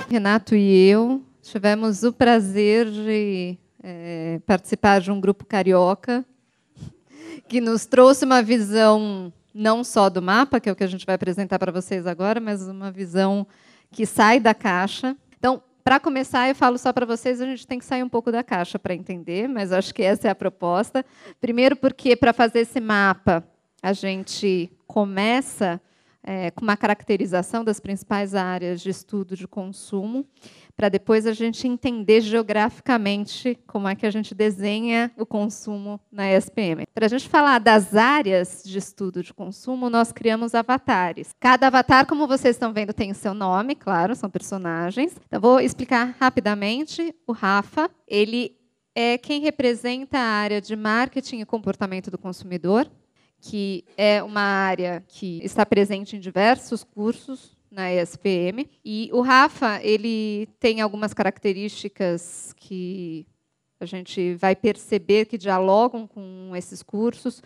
Renato e eu tivemos o prazer de participar de um grupo carioca que nos trouxe uma visão não só do mapa, que é o que a gente vai apresentar para vocês agora, mas uma visão que sai da caixa. Então, para começar, eu falo só para vocês, a gente tem que sair um pouco da caixa para entender, mas acho que essa é a proposta. Primeiro porque, para fazer esse mapa, a gente começa com uma caracterização das principais áreas de estudo de consumo, para depois a gente entender geograficamente como é que a gente desenha o consumo na ESPM. Para a gente falar das áreas de estudo de consumo, nós criamos avatares. Cada avatar, como vocês estão vendo, tem o seu nome, claro, são personagens. Então, vou explicar rapidamente. O Rafa, ele é quem representa a área de marketing e comportamento do consumidor, que é uma área que está presente em diversos cursos na ESPM. E o Rafa, ele tem algumas características que a gente vai perceber que dialogam com esses cursos,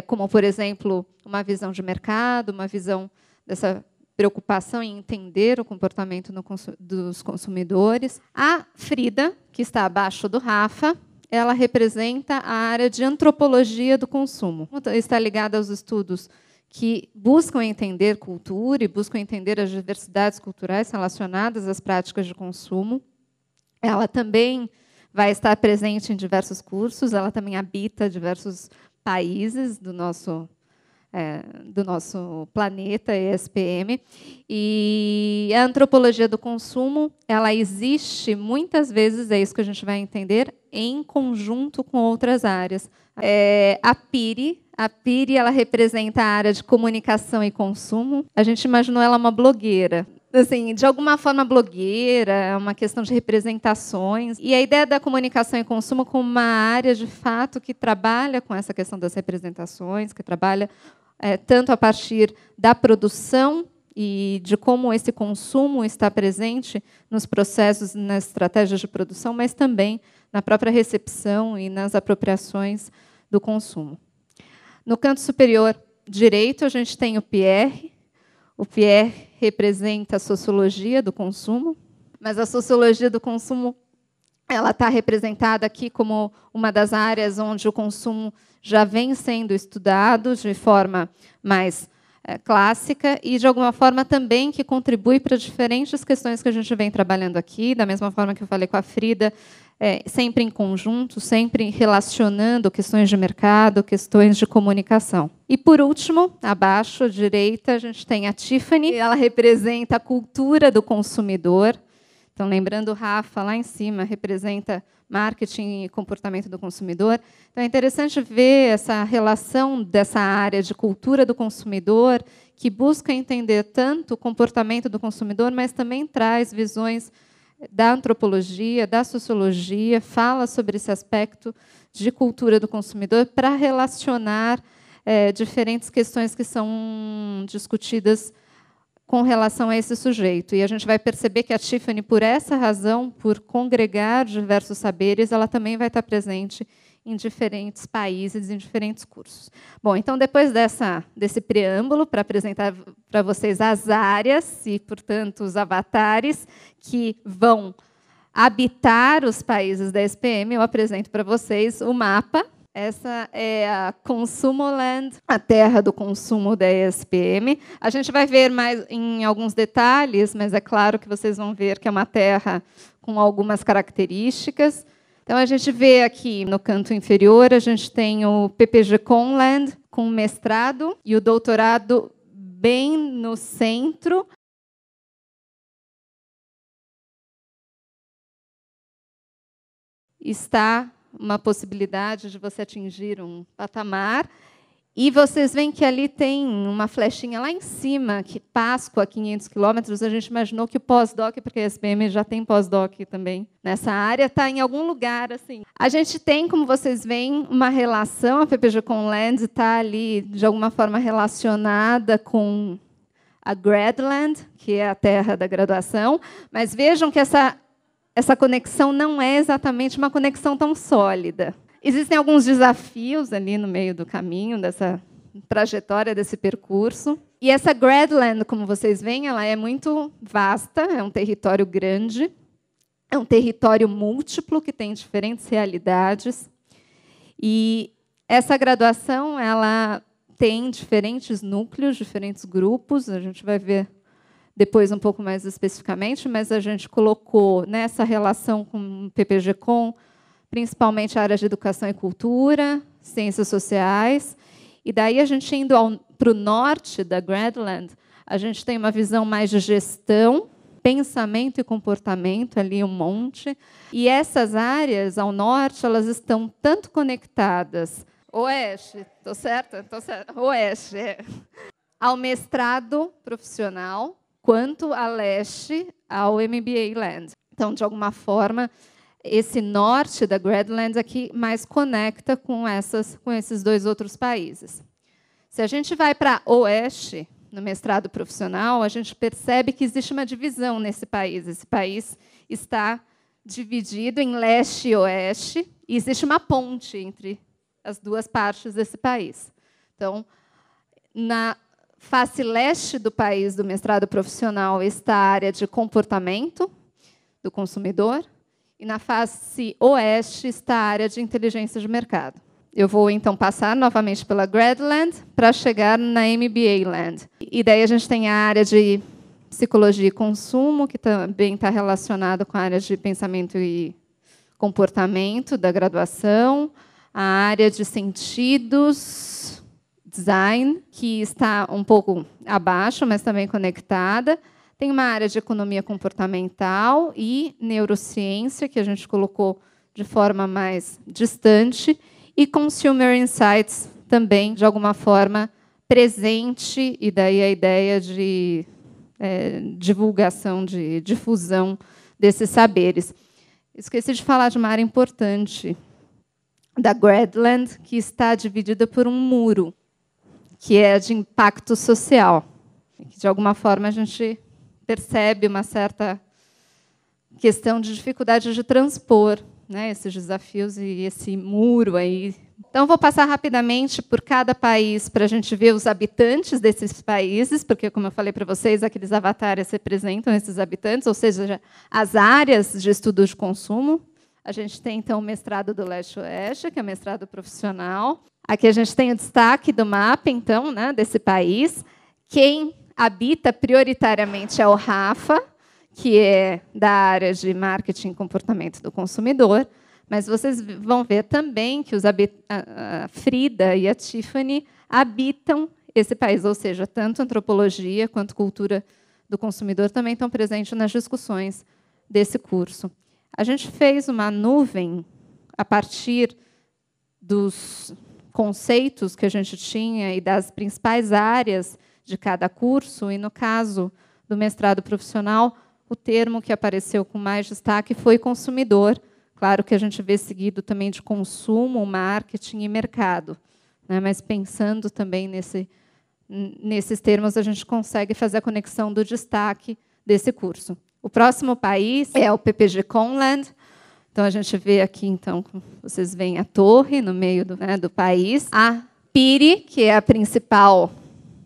como, por exemplo, uma visão de mercado, uma visão dessa preocupação em entender o comportamento dos consumidores. A Frida, que está abaixo do Rafa, ela representa a área de antropologia do consumo. Está ligada aos estudos que buscam entender cultura e buscam entender as diversidades culturais relacionadas às práticas de consumo. Ela também vai estar presente em diversos cursos, ela também habita diversos países do nosso planeta ESPM. E a antropologia do consumo, ela existe muitas vezes, é isso que a gente vai entender, em conjunto com outras áreas. A Piri, ela representa a área de comunicação e consumo. A gente imaginou ela uma blogueira. Assim, de alguma forma, blogueira, é uma questão de representações. E a ideia da comunicação e consumo como uma área, de fato, que trabalha com essa questão das representações, que trabalha tanto a partir da produção e de como esse consumo está presente nos processos, nas estratégias de produção, mas também na própria recepção e nas apropriações do consumo. No canto superior direito, a gente tem o Pierre. O Pierre representa a sociologia do consumo, mas a sociologia do consumo ela está representada aqui como uma das áreas onde o consumo já vem sendo estudado de forma mais clássica e, de alguma forma, também que contribui para diferentes questões que a gente vem trabalhando aqui, da mesma forma que eu falei com a Frida, sempre em conjunto, sempre relacionando questões de mercado, questões de comunicação. E, por último, abaixo, à direita, a gente tem a Tiffany. Ela representa a cultura do consumidor. Então, lembrando o Rafa, lá em cima, representa marketing e comportamento do consumidor. Então, é interessante ver essa relação dessa área de cultura do consumidor, que busca entender tanto o comportamento do consumidor, mas também traz visões da antropologia, da sociologia, fala sobre esse aspecto de cultura do consumidor para relacionar diferentes questões que são discutidas com relação a esse sujeito. E a gente vai perceber que a Tiffany, por essa razão, por congregar diversos saberes, ela também vai estar presente em diferentes países, em diferentes cursos. Bom, então, depois desse preâmbulo, para apresentar para vocês as áreas e, portanto, os avatares que vão habitar os países da ESPM, eu apresento para vocês o mapa. Essa é a Consumoland, a terra do consumo da ESPM. A gente vai ver mais em alguns detalhes, mas é claro que vocês vão ver que é uma terra com algumas características. Então, a gente vê aqui no canto inferior, a gente tem o PPG Conland, com mestrado, e o doutorado bem no centro. Está uma possibilidade de você atingir um patamar. E vocês veem que ali tem uma flechinha lá em cima, que Páscoa, 500 quilômetros, a gente imaginou que o pós-doc, porque a SPM já tem pós-doc também nessa área, está em algum lugar. Assim. A gente tem, como vocês veem, uma relação, a PPG Conland está ali, de alguma forma, relacionada com a Gradland, que é a terra da graduação, mas vejam que essa conexão não é exatamente uma conexão tão sólida. Existem alguns desafios ali no meio do caminho, dessa trajetória, desse percurso. E essa Gradland, como vocês veem, ela é muito vasta, é um território grande, é um território múltiplo, que tem diferentes realidades. E essa graduação, ela tem diferentes núcleos, diferentes grupos, a gente vai ver depois um pouco mais especificamente, mas a gente colocou nessa relação com o PPG-Com, principalmente a área de educação e cultura, ciências sociais, e daí a gente indo para o norte da Gradland, a gente tem uma visão mais de gestão, pensamento e comportamento, ali um monte, e essas áreas ao norte, elas estão tanto conectadas, oeste, estou certa? Estou certa. Oeste, ao mestrado profissional, quanto a leste, ao MBA Land. Então, de alguma forma, esse norte da Gradland aqui mais conecta com esses dois outros países. Se a gente vai para oeste, no mestrado profissional, a gente percebe que existe uma divisão nesse país. Esse país está dividido em leste e oeste, e existe uma ponte entre as duas partes desse país. Então, na face leste do país, do mestrado profissional, está a área de comportamento do consumidor, e na face oeste está a área de inteligência de mercado. Eu vou, então, passar novamente pela Gradland para chegar na MBA Land. E daí a gente tem a área de psicologia e consumo, que também está relacionado com a área de pensamento e comportamento da graduação, a área de sentidos, design, que está um pouco abaixo, mas também conectada. Tem uma área de economia comportamental e neurociência, que a gente colocou de forma mais distante, e Consumer Insights também, de alguma forma, presente, e daí a ideia de divulgação, de difusão desses saberes. Esqueci de falar de uma área importante da Gradland, que está dividida por um muro, que é de impacto social. Que, de alguma forma, a gente percebe uma certa questão de dificuldade de transpor, né, esses desafios e esse muro aí. Então, vou passar rapidamente por cada país para a gente ver os habitantes desses países, porque, como eu falei para vocês, aqueles avatares representam esses habitantes, ou seja, as áreas de estudo de consumo. A gente tem, então, o mestrado do leste-oeste, que é o mestrado profissional. Aqui a gente tem o destaque do mapa, então, né, desse país. Quem habita prioritariamente é o Rafa, que é da área de marketing e comportamento do consumidor, mas vocês vão ver também que a Frida e a Tiffany habitam esse país, ou seja, tanto antropologia quanto cultura do consumidor também estão presentes nas discussões desse curso. A gente fez uma nuvem a partir dos conceitos que a gente tinha e das principais áreas de cada curso, e, no caso do mestrado profissional, o termo que apareceu com mais destaque foi consumidor. Claro que a gente vê seguido também de consumo, marketing e mercado, né? Mas pensando também nesses termos, a gente consegue fazer a conexão do destaque desse curso. O próximo país é o PPG-Com Land. Então, a gente vê aqui, então, vocês veem a torre no meio do país. A Piri, que é a principal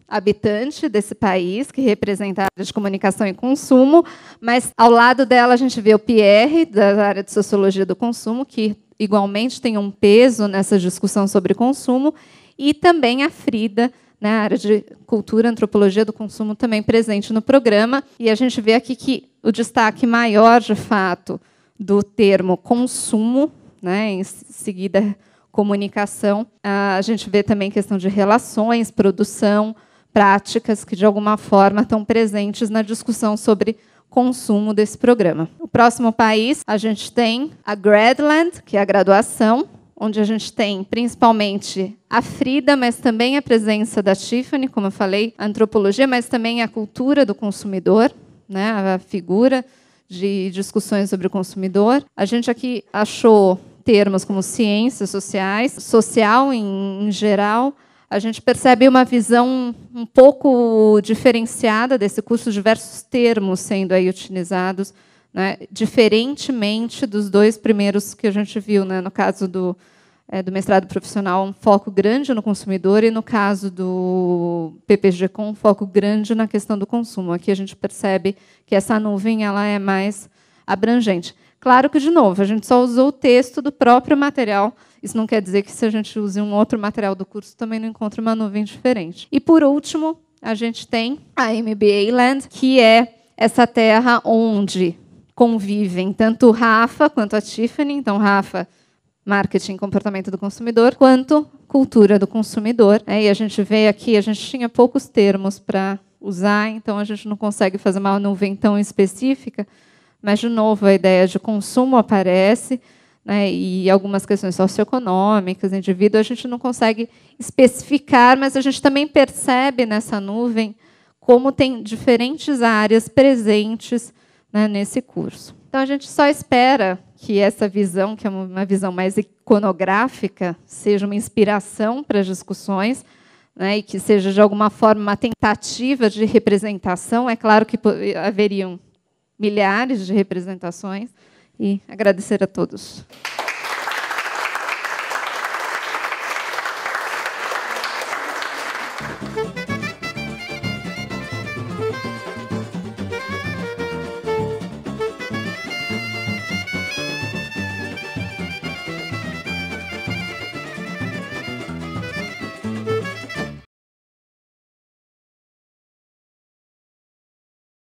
habitante desse país, que representa a área de comunicação e consumo, mas ao lado dela a gente vê o Pierre, da área de sociologia do consumo, que igualmente tem um peso nessa discussão sobre consumo, e também a Frida, na área de cultura e antropologia do consumo, também presente no programa. E a gente vê aqui que o destaque maior, de fato, do termo consumo, né, em seguida comunicação, a gente vê também questão de relações, produção, práticas que, de alguma forma, estão presentes na discussão sobre consumo desse programa. O próximo país, a gente tem a Gradland, que é a graduação, onde a gente tem, principalmente, a Frida, mas também a presença da Tiffany, como eu falei, a antropologia, mas também a cultura do consumidor, né, a figura de discussões sobre o consumidor. A gente aqui achou termos como ciências sociais, social em geral, a gente percebe uma visão um pouco diferenciada desse curso, diversos termos sendo aí utilizados, né, diferentemente dos dois primeiros que a gente viu, né, no caso do mestrado profissional, um foco grande no consumidor, e no caso do PPG com um foco grande na questão do consumo. Aqui a gente percebe que essa nuvem ela é mais abrangente. Claro que, de novo, a gente só usou o texto do próprio material. Isso não quer dizer que, se a gente use um outro material do curso, também não encontre uma nuvem diferente. E, por último, a gente tem a MBA Land, que é essa terra onde convivem tanto o Rafa quanto a Tiffany. Então, Rafa, marketing e comportamento do consumidor, quanto cultura do consumidor. E a gente vê aqui, a gente tinha poucos termos para usar, então a gente não consegue fazer uma nuvem tão específica, mas, de novo, a ideia de consumo aparece, né, e algumas questões socioeconômicas, indivíduo, a gente não consegue especificar, mas a gente também percebe nessa nuvem como tem diferentes áreas presentes, né, nesse curso. Então, a gente só espera que essa visão, que é uma visão mais iconográfica, seja uma inspiração para as discussões, né, e que seja, de alguma forma, uma tentativa de representação. É claro que haveriam milhares de representações, e agradecer a todos.